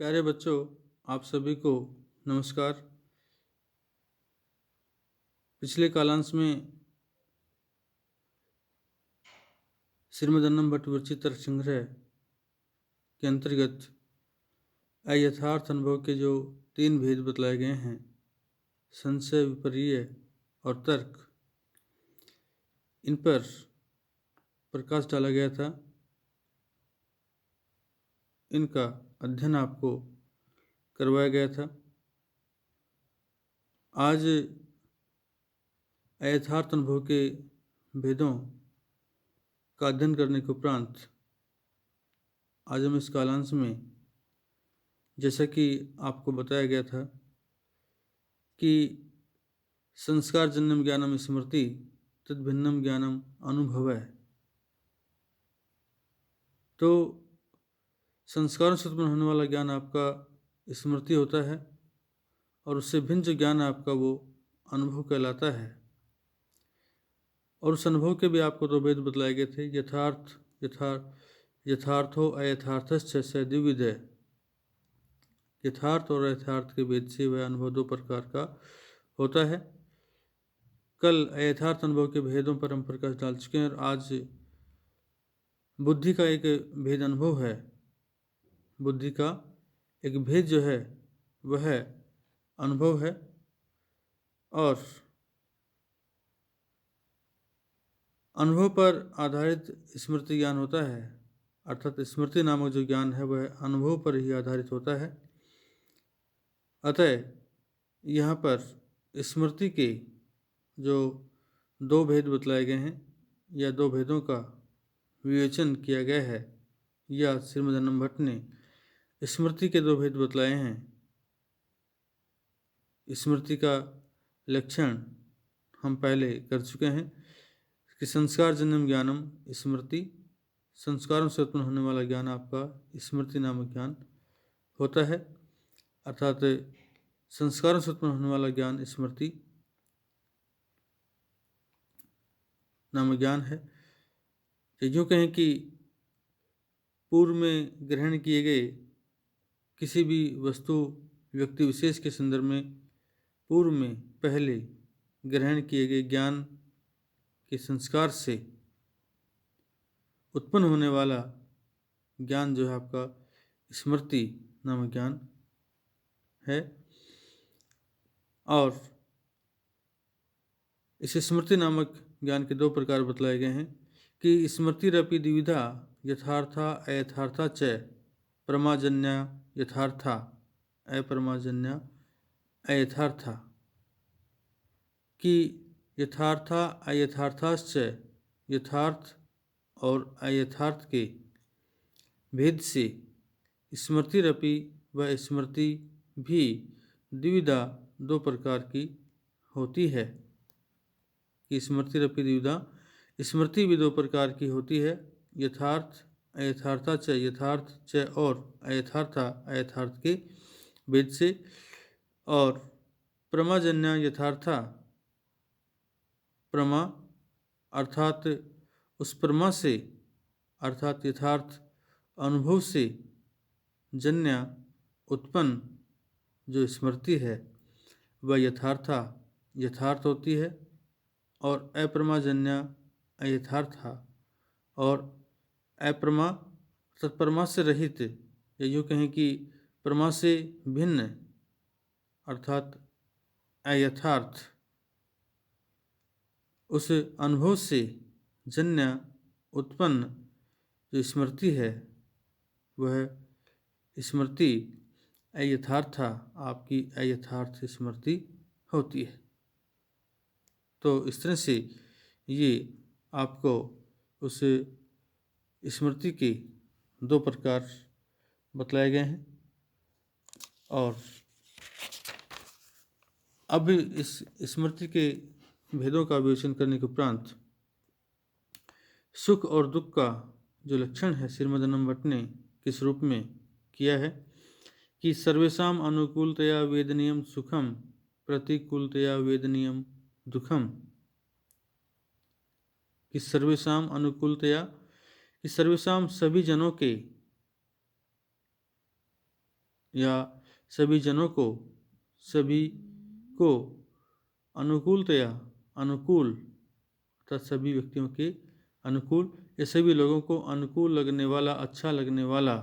प्यारे बच्चों, आप सभी को नमस्कार। पिछले कालांश में श्रीमदन्नम भट्ट विरचित तर्क संग्रह के अंतर्गत अयथार्थ अनुभव के जो 3 भेद बतलाए गए हैं, संशय, विपर्य और तर्क, इन पर प्रकाश डाला गया था। इनका अध्ययन आपको करवाया गया था। आज अयथार्थ अनुभव के भेदों का अध्ययन करने के उपरांत आज हम इस कालांश में, जैसा कि आपको बताया गया था कि संस्कारजन्यम ज्ञानम स्मृति तद्भिन्नम ज्ञानम अनुभवः, तो संस्कारों से उत्पन्न होने वाला ज्ञान आपका स्मृति होता है और उससे भिन्न जो ज्ञान आपका वो अनुभव कहलाता है। और उस अनुभव के भी आपको 2 भेद बतलाए गए थे, यथार्थो अयथार्थश्च स द्विविधः। यथार्थ और यथार्थ के भेद से वह अनुभव 2 प्रकार का होता है। कल अयथार्थ अनुभव के भेदों पर हम प्रकाश डाल चुके हैं और आज बुद्धि का एक भेद अनुभव है। बुद्धि का एक भेद जो है वह अनुभव है और अनुभव पर आधारित स्मृति ज्ञान होता है, अर्थात स्मृति नामक जो ज्ञान है वह अनुभव पर ही आधारित होता है। अतः यहाँ पर स्मृति के जो 2 भेद बतलाए गए हैं या 2 भेदों का विवेचन किया गया है, या श्रीमदन्नम भट्ट ने स्मृति के 2 भेद बतलाए हैं। स्मृति का लक्षण हम पहले कर चुके हैं कि संस्कारजन्यम ज्ञानम स्मृति, संस्कारों से उत्पन्न होने वाला ज्ञान आपका स्मृति नामक ज्ञान होता है, अर्थात संस्कारों से उत्पन्न होने वाला ज्ञान स्मृति नामक ज्ञान है। यूँ कहें कि पूर्व में ग्रहण किए गए किसी भी वस्तु, व्यक्ति विशेष के संदर्भ में पूर्व में पहले ग्रहण किए गए ज्ञान के संस्कार से उत्पन्न होने वाला ज्ञान जो है आपका स्मृति नामक ज्ञान है। और इस स्मृति नामक ज्ञान के 2 प्रकार बतलाए गए हैं कि स्मृतिरपि द्विविधा, यथार्था अयथार्था च, प्रमाजन्या यथार्था अप्रमाजन्या अयथार्था, कि यथार्था अयथार्थाश्च, यथार्थ और अयथार्थ के भेद से स्मृतिरपि व स्मृति भी द्विविधा 2 प्रकार की होती है। कि स्मृतिरपि द्विविधा, स्मृति भी 2 प्रकार की होती है, यथार्थ अयथार्था च, यथार्थ च और अयथार्था अयथार्थ के भेद से। और प्रमाजन्या यथार्था, प्रमा अर्थात उस प्रमा से, अर्थात यथार्थ अनुभव से जन्य उत्पन्न जो स्मृति है वह यथार्था यथार्थ होती है, और अप्रमाजन्या अयथार्था, और अप्रमा तत्प्रमा से रहित, या यूँ कहें कि प्रमा से भिन्न अर्थात अयथार्थ, उस अनुभव से जन्य उत्पन्न जो स्मृति है वह स्मृति अयथार्था आपकी अयथार्थ स्मृति होती है। तो इस तरह से ये आपको उस स्मृति के 2 प्रकार बतलाए गए हैं। और अब इस स्मृति के भेदों का विवेचन करने के उपरांत सुख और दुख का जो लक्षण है श्रीमदन्नम भट्ट ने किस रूप में किया है कि सर्वेषाम अनुकूलतया वेदनीयम सुखम प्रतिकूलतया वेदनीयम दुखम, कि सर्वेषाम अनुकूलतया, कि सर्वेषाम सभी जनों के या सभी जनों को, सभी को अनुकूलतया, अनुकूल अर्थात सभी व्यक्तियों के अनुकूल या सभी लोगों को अनुकूल लगने वाला, अच्छा लगने वाला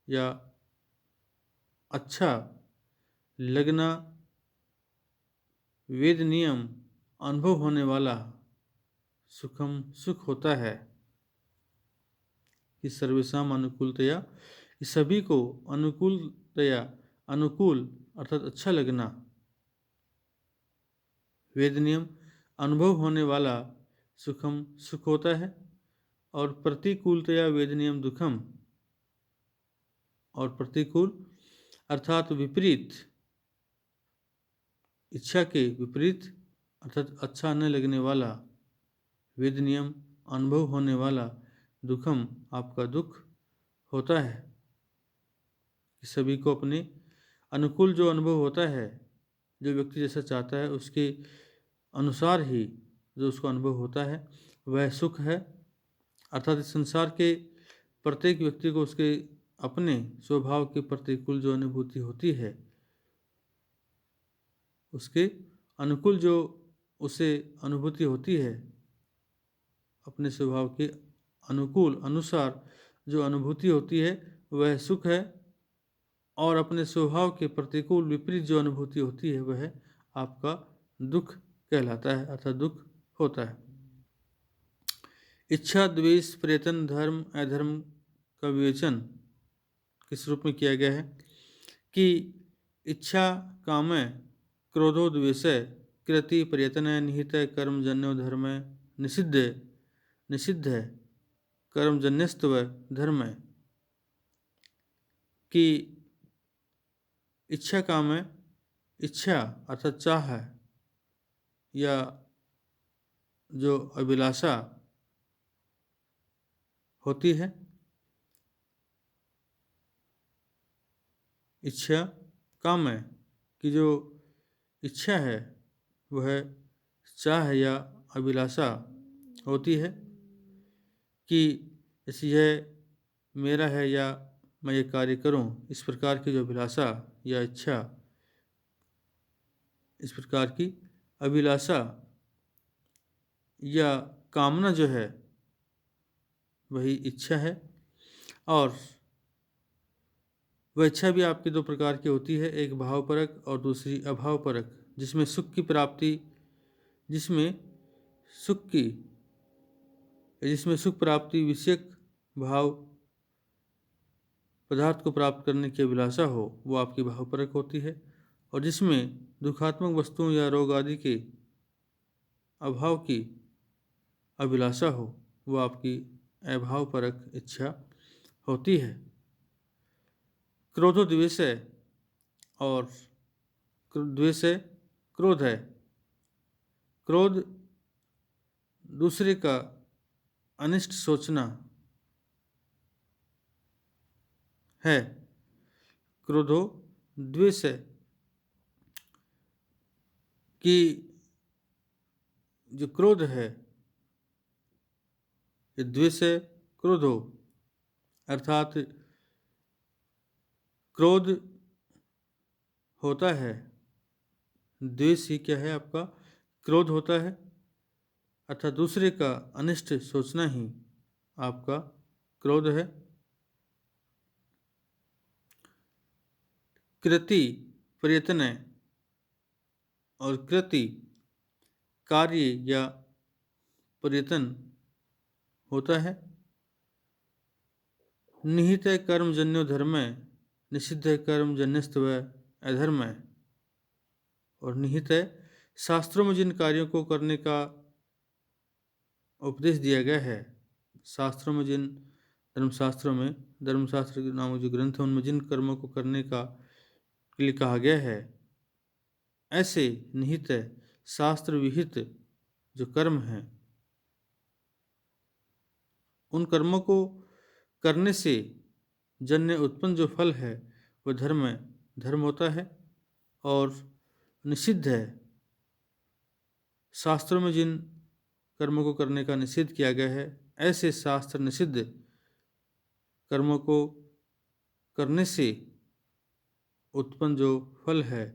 या अच्छा लगना, वेद नियम अनुभव होने वाला सुखम सुख होता है। कि सर्वेशाम अनुकूलतया, इस सभी को अनुकूलतया, अनुकूल अर्थात अच्छा लगना, वेद नियम अनुभव होने वाला सुखम सुख होता है। और प्रतिकूलतया वेद नियम दुखम, और प्रतिकूल अर्थात विपरीत, इच्छा के विपरीत अर्थात अच्छा न लगने वाला, वेद नियम अनुभव होने वाला दुखम आपका दुख होता है। सभी को अपने अनुकूल जो अनुभव होता है, जो व्यक्ति जैसा चाहता है उसके अनुसार ही जो उसको अनुभव होता है वह सुख है। अर्थात इस संसार के प्रत्येक व्यक्ति को उसके अपने स्वभाव के प्रतिकूल जो अनुभूति होती है, उसके अनुकूल जो उसे अनुभूति होती है, अपने स्वभाव के अनुकूल अनुसार जो अनुभूति होती है वह सुख है। और अपने स्वभाव के प्रतिकूल विपरीत जो अनुभूति होती है वह आपका दुख कहलाता है, अर्थात दुख होता है। इच्छा, द्वेष, प्रयत्न, धर्म, अधर्म का विवेचन किस रूप में किया गया है कि इच्छा, काम, क्रोधो, द्वेष, कृति, प्रयत्न, निहित, कर्मजन्यो, धर्म, निषिद्ध, निषिद्ध है, कर्मजन्यस्तव धर्म है। कि इच्छा, काम, इच्छा अर्थात चाह है या जो अभिलाषा होती है, इच्छा काम है कि जो इच्छा है वह चाह या अभिलाषा होती है कि जैसे यह मेरा है या मैं ये कार्य करूं, इस प्रकार की जो अभिलाषा या इच्छा, इस प्रकार की अभिलाषा या कामना जो है वही इच्छा है। और वह इच्छा भी आपकी दो प्रकार की होती है, एक भावपरक और दूसरी अभावपरक, जिसमें सुख की प्राप्ति, जिसमें सुख प्राप्ति विषयक भाव पदार्थ को प्राप्त करने की अभिलाषा हो वो आपकी भावपरक होती है। और जिसमें दुखात्मक वस्तुओं या रोग आदि के अभाव की अभिलाषा हो वो आपकी अभावपरक इच्छा होती है। क्रोधो द्वेष है और द्वेष है क्रोध है। क्रोध दूसरे का अनिष्ट सोचना है, क्रोधो द्वेष है कि जो क्रोध है ये द्वेष है क्रोधो, अर्थात क्रोध होता है, द्वेष ही क्या है आपका क्रोध होता है, अर्थात दूसरे का अनिष्ट सोचना ही आपका क्रोध है। कृति, प्रयत्न और कृति कार्य या प्रयत्न होता है। निहित कर्मजन्यो धर्म, निषिद्ध कर्मजन्यस्तव अधर्म। और निहित है शास्त्रों में जिन कार्यों को करने का उपदेश दिया गया है, शास्त्रों में जिन धर्मशास्त्र के नामक जो ग्रंथ हैं उनमें जिन कर्मों को करने का के लिए कहा गया है, ऐसे निहित शास्त्र विहित जो कर्म हैं उन कर्मों को करने से जन्य उत्पन्न जो फल है वह धर्म होता है। और निषिद्ध है, शास्त्रों में जिन कर्मों को करने का निषेध किया गया है ऐसे शास्त्र निषिद्ध कर्मों को करने से उत्पन्न जो फल है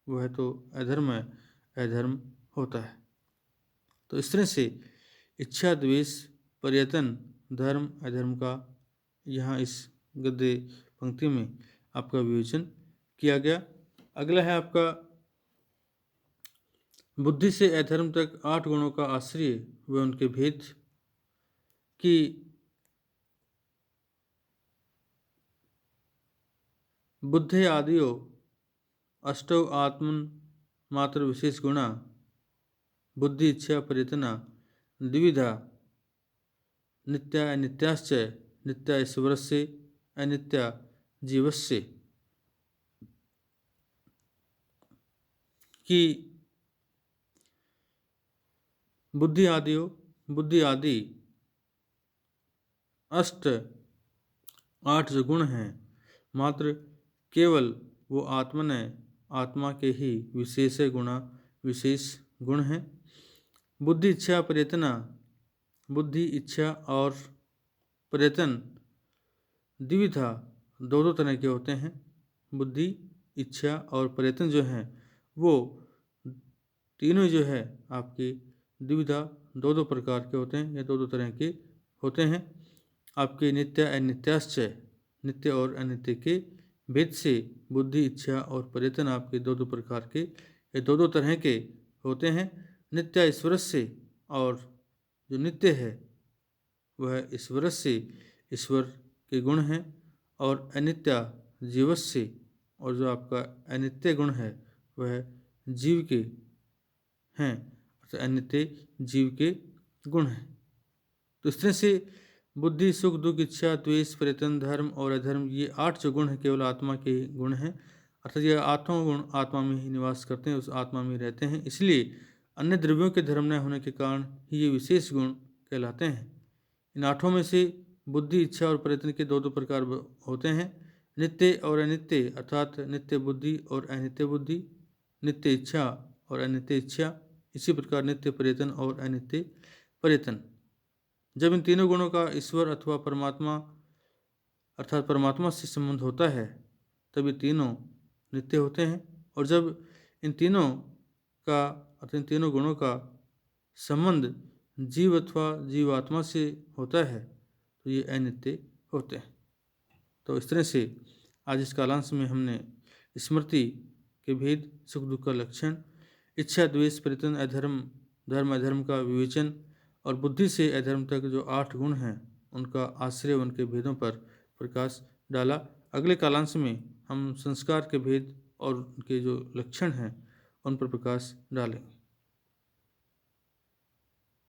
वह तो अधर्म है, अधर्म होता है। तो इस तरह से इच्छा, द्वेष, पर्यटन, धर्म, अधर्म का यहाँ इस गद्य पंक्ति में आपका विवेचन किया गया। अगला है आपका बुद्धि से अधर्म तक 8 गुणों का आश्रय व उनके भेद की बुद्धि आदियो अष्टौ आत्मन मात्र विशेष गुणा बुद्धि इच्छा परितना द्विविधा नित्या अनित्याश्च नित्या ईश्वरस्य अनित्या जीवस्य कि बुद्धि आदि अष्ट 8 जो गुण हैं मात्र केवल वो आत्मा के ही विशेष गुण हैं। बुद्धि इच्छा पर्यतना, बुद्धि इच्छा और पर्यटन द्विविधा दो तरह के होते हैं। बुद्धि इच्छा और पर्यटन जो हैं वो तीनों जो है आपके द्विविधा दो प्रकार के होते हैं या दो तरह के होते हैं। आपके नित्य अनित्याश्च नित्य और अनित्य के भेद से बुद्धि इच्छा और पर्यटन आपके दो प्रकार के या दो तरह के होते हैं। नित्य ईश्वर से, और जो नित्य है वह ईश्वर से, ईश्वर के गुण हैं, और अनित्य जीवस से, और जो आपका अनित्य गुण है वह जीव के हैं, अर्थात अनित्य जीव के गुण हैं। तो इस तरह से बुद्धि, सुख, दुख, इच्छा, द्वेष, पर्यटन, धर्म और अधर्म ये 8 जो गुण हैं केवल आत्मा के गुण हैं, अर्थात ये 8 गुण आत्मा में ही निवास करते हैं, उस आत्मा में रहते हैं। इसलिए अन्य द्रव्यों के धर्म न होने के कारण ही ये विशेष गुण कहलाते हैं। इन 8 में से बुद्धि, इच्छा और पर्यटन के दो प्रकार होते हैं, नित्य और अनित्य, अर्थात नित्य बुद्धि और अनित्य बुद्धि, नित्य इच्छा और अनित्य इच्छा, इसी प्रकार नित्य पर्यटन और अनित्य पर्यटन। जब इन तीनों गुणों का ईश्वर अथवा परमात्मा अर्थात परमात्मा से संबंध होता है तब ये तीनों नित्य होते हैं, और जब इन तीनों गुणों का संबंध जीव अथवा जीवात्मा से होता है तो ये अनित्य होते हैं। तो इस तरह से आज इस कालांश में हमने स्मृति के भेद, सुख दुख का लक्षण, इच्छा द्वेष परितन अधर्म धर्म अधर्म का विवेचन, और बुद्धि से अधर्म तक जो 8 गुण हैं उनका आश्रय, उनके भेदों पर प्रकाश डाला। अगले कालांश में हम संस्कार के भेद और उनके जो लक्षण हैं उन पर प्रकाश डालेंगे।